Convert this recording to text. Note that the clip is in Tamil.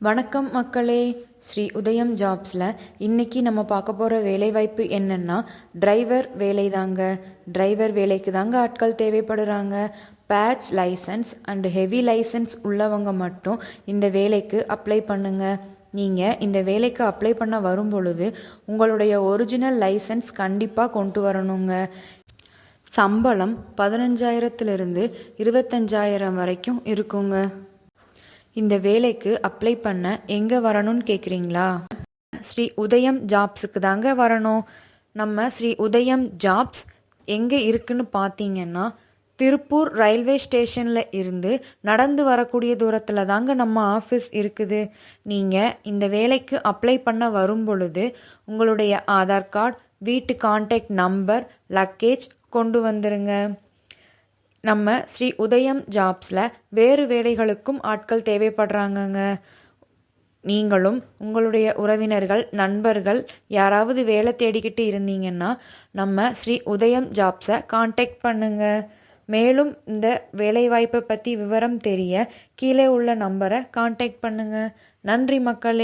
வணக்கம் மக்களே. ஸ்ரீ உதயம் ஜாப்ஸில் இன்றைக்கி நம்ம பார்க்க போகிற வேலைவாய்ப்பு என்னென்னா டிரைவர் வேலை தாங்க. டிரைவர் வேலைக்கு தாங்க ஆட்கள் தேவைப்படுறாங்க. Badge licence and heavy licence உள்ளவங்க மட்டும் இந்த வேலைக்கு அப்ளை பண்ணுங்கள். நீங்கள் இந்த வேலைக்கு அப்ளை பண்ண வரும் பொழுது உங்களுடைய ஒரிஜினல் லைசன்ஸ் கண்டிப்பாக கொண்டு வரணுங்க. சம்பளம் 15,000 25,000 வரைக்கும் இருக்குங்க. இந்த வேலைக்கு அப்ளை பண்ண எங்கே வரணும்னு கேட்குறீங்களா? ஸ்ரீ உதயம் ஜாப்ஸுக்கு தாங்க வரணும். நம்ம ஸ்ரீ உதயம் ஜாப்ஸ் எங்கே இருக்குன்னு பார்த்தீங்கன்னா, திருப்பூர் ரயில்வே ஸ்டேஷனில் இருந்து நடந்து வரக்கூடிய தூரத்தில் தாங்க நம்ம ஆஃபீஸ் இருக்குது. நீங்கள் இந்த வேலைக்கு அப்ளை பண்ண வரும் பொழுது உங்களுடைய ஆதார் கார்டு, வீட்டு கான்டாக்ட் நம்பர், லக்கேஜ் கொண்டு வந்துருங்க. நம்ம ஸ்ரீ உதயம் ஜாப்ஸில் வேறு வேலைகளுக்கும் ஆட்கள் தேவைப்படுறாங்கங்க. நீங்களும் உங்களுடைய உறவினர்கள், நண்பர்கள் யாராவது வேலை தேடிக்கிட்டு இருந்தீங்கன்னா நம்ம ஸ்ரீ உதயம் ஜாப்ஸை கான்டாக்ட் பண்ணுங்க. மேலும் இந்த வேலைவாய்ப்பை பற்றி விவரம் தெரிய கீழே உள்ள நம்பரை கான்டாக்ட் பண்ணுங்க. நன்றி மக்களே.